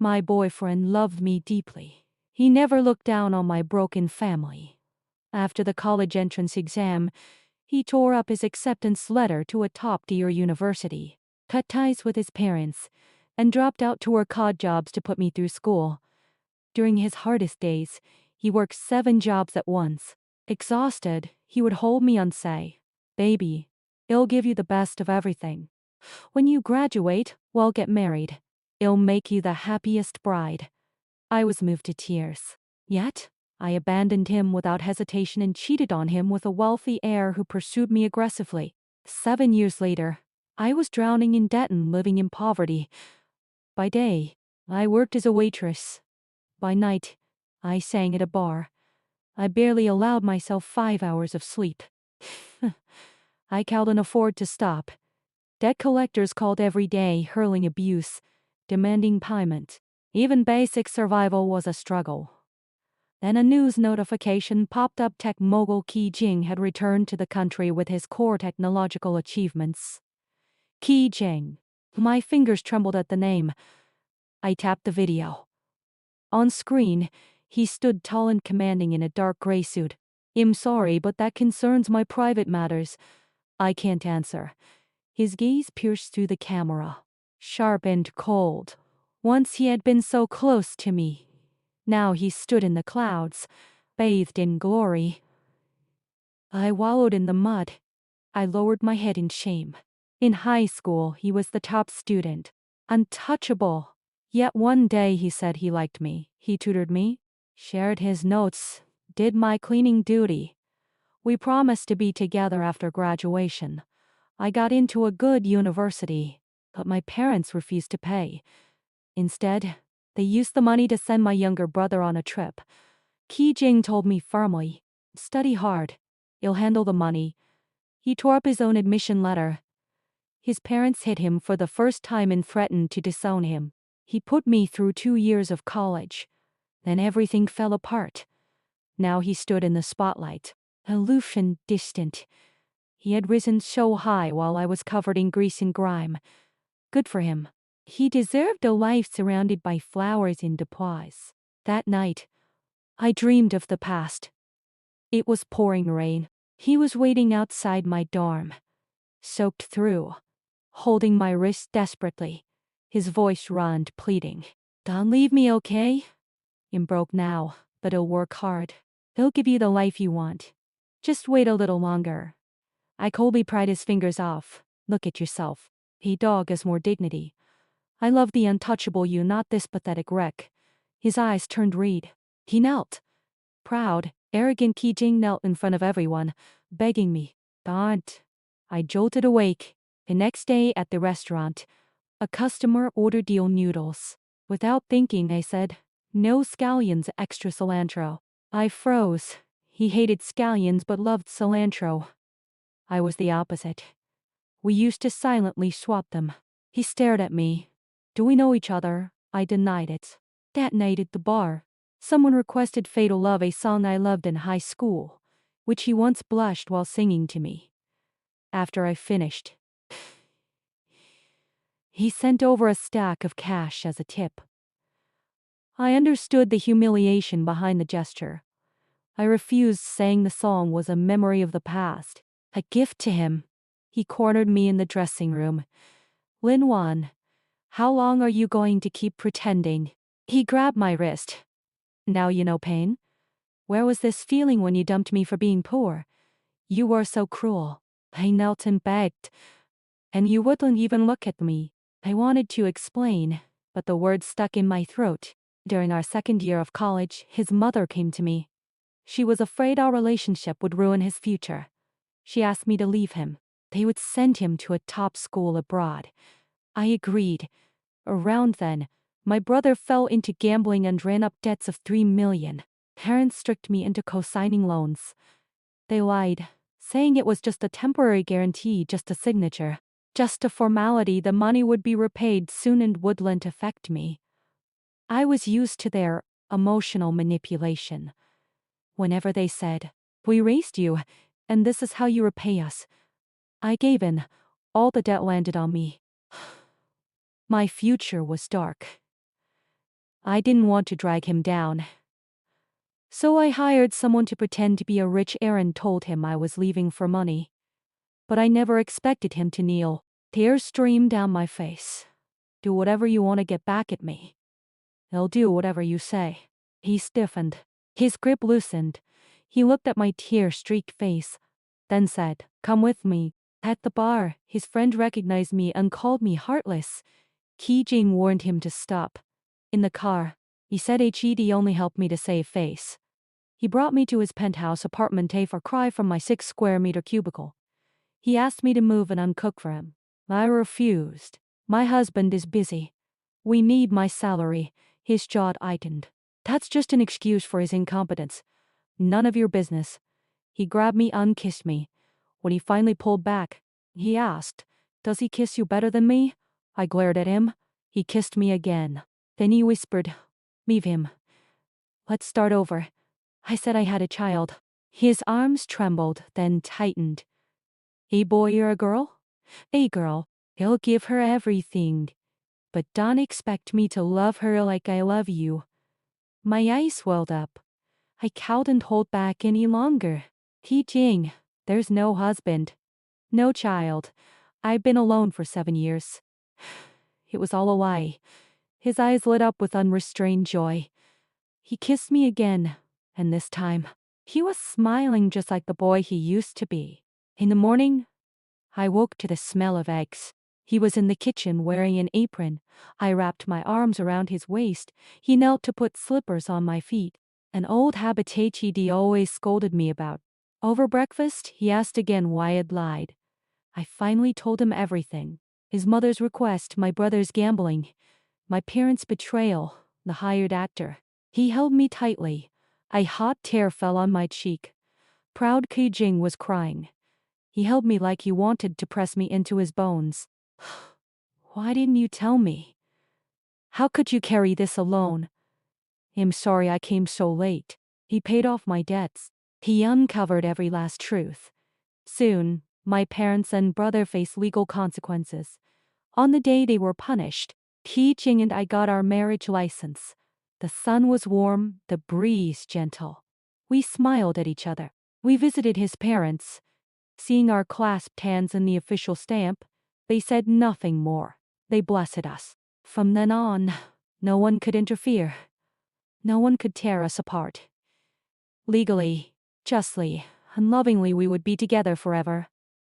My boyfriend loved me deeply. He never looked down on my broken family. After the college entrance exam, he tore up his acceptance letter to a top-tier university, cut ties with his parents, and dropped out to work odd jobs to put me through school. During his hardest days, he worked 7 jobs at once. Exhausted, he would hold me and say, "Baby, it'll give you the best of everything. When you graduate, we'll get married. It'll make you the happiest bride." I was moved to tears. Yet, I abandoned him without hesitation and cheated on him with a wealthy heir who pursued me aggressively. 7 years later, I was drowning in debt and living in poverty. By day, I worked as a waitress. By night, I sang at a bar. I barely allowed myself 5 hours of sleep. I couldn't afford to stop. Debt collectors called every day, hurling abuse, demanding payment. Even basic survival was a struggle. Then a news notification popped up. Tech mogul Qi Jing had returned to the country with his core technological achievements. Qi Jing. My fingers trembled at the name. I tapped the video. On screen, he stood tall and commanding in a dark gray suit. "I'm sorry, but that concerns my private matters. I can't answer." His gaze pierced through the camera, sharp and cold. Once he had been so close to me. Now he stood in the clouds, bathed in glory. I wallowed in the mud. I lowered my head in shame. In high school, he was the top student, untouchable. Yet one day he said he liked me. He tutored me, shared his notes, did my cleaning duty. We promised to be together after graduation. I got into a good university, but my parents refused to pay. Instead, they used the money to send my younger brother on a trip. Qi Jing told me firmly, "Study hard. You'll handle the money." He tore up his own admission letter. His parents hit him for the first time and threatened to disown him. He put me through 2 years of college. Then everything fell apart. Now he stood in the spotlight, aloof and distant. He had risen so high while I was covered in grease and grime. Good for him. He deserved a life surrounded by flowers and applause. That night, I dreamed of the past. It was pouring rain. He was waiting outside my dorm, soaked through, holding my wrist desperately. His voice raw and pleading. "Don't leave me, okay? I'm broke now, but I'll work hard. He'll give you the life you want. Just wait a little longer." I coldly pried his fingers off. "Look at yourself. A dog has more dignity. I love the untouchable you, not this pathetic wreck." His eyes turned red. He knelt. Proud, arrogant Qi Jing knelt in front of everyone, begging me, "Don't." I jolted awake. The next day at the restaurant, a customer ordered eel noodles. Without thinking, I said, "No scallions, extra cilantro." I froze. He hated scallions but loved cilantro. I was the opposite. We used to silently swap them. He stared at me. "Do we know each other?" I denied it. That night at the bar, someone requested Fatal Love, a song I loved in high school, which he once blushed while singing to me. After I finished, he sent over a stack of cash as a tip. I understood the humiliation behind the gesture. I refused, saying the song was a memory of the past, a gift to him. He cornered me in the dressing room. "Lin Wan, how long are you going to keep pretending?" He grabbed my wrist. "Now you know pain? Where was this feeling when you dumped me for being poor? You were so cruel." I knelt and begged. "And you wouldn't even look at me." I wanted to explain, but the words stuck in my throat. During our second year of college, his mother came to me. She was afraid our relationship would ruin his future. She asked me to leave him. They would send him to a top school abroad. I agreed. Around then, my brother fell into gambling and ran up debts of $3 million. Parents tricked me into co-signing loans. They lied, saying it was just a temporary guarantee, just a signature, just a formality. The money would be repaid soon and wouldn't affect me. I was used to their emotional manipulation. Whenever they said, "We raised you, and this is how you repay us," I gave in. All the debt landed on me. My future was dark. I didn't want to drag him down. So I hired someone to pretend to be a rich Aaron told him I was leaving for money. But I never expected him to kneel. Tears streamed down my face. Do whatever you want to get back at me. I'll do whatever you say. He stiffened. His grip loosened. He looked at my tear-streaked face, then said, "Come with me." At the bar, his friend recognized me and called me heartless. Ki-jing warned him to stop. In the car, he said he'd only helped me to save face. He brought me to his penthouse apartment for cry from my 6-square-meter cubicle. He asked me to move and uncook for him. I refused. My husband is busy. We need my salary. His jaw tightened. That's just an excuse for his incompetence. None of your business. He grabbed me and kissed me. When he finally pulled back, he asked, "Does he kiss you better than me?" I glared at him. He kissed me again. Then he whispered, "Leave him. Let's start over." I said I had a child. His arms trembled, then tightened. "A boy or a girl?" "A girl. He'll give her everything. But don't expect me to love her like I love you." My eyes swelled up. I couldn't hold back any longer. Ki-jing, there's no husband. No child. I've been alone for 7 years. It was all a lie. His eyes lit up with unrestrained joy. He kissed me again, and this time, he was smiling just like the boy he used to be. In the morning, I woke to the smell of eggs. He was in the kitchen wearing an apron. I wrapped my arms around his waist. He knelt to put slippers on my feet, an old habit he'd always scolded me about. Over breakfast, he asked again why I'd lied. I finally told him everything. His mother's request, my brother's gambling, my parents' betrayal, the hired actor. He held me tightly. A hot tear fell on my cheek. Proud Ki-jing was crying. He held me like he wanted to press me into his bones. "Why didn't you tell me? How could you carry this alone? I'm sorry I came so late." He paid off my debts. He uncovered every last truth. Soon, my parents and brother faced legal consequences. On the day they were punished, Ki-jing and I got our marriage license. The sun was warm, the breeze gentle. We smiled at each other. We visited his parents. Seeing our clasped hands and the official stamp, they said nothing more. They blessed us. From then on, no one could interfere. No one could tear us apart. Legally, justly, and lovingly we would be together forever.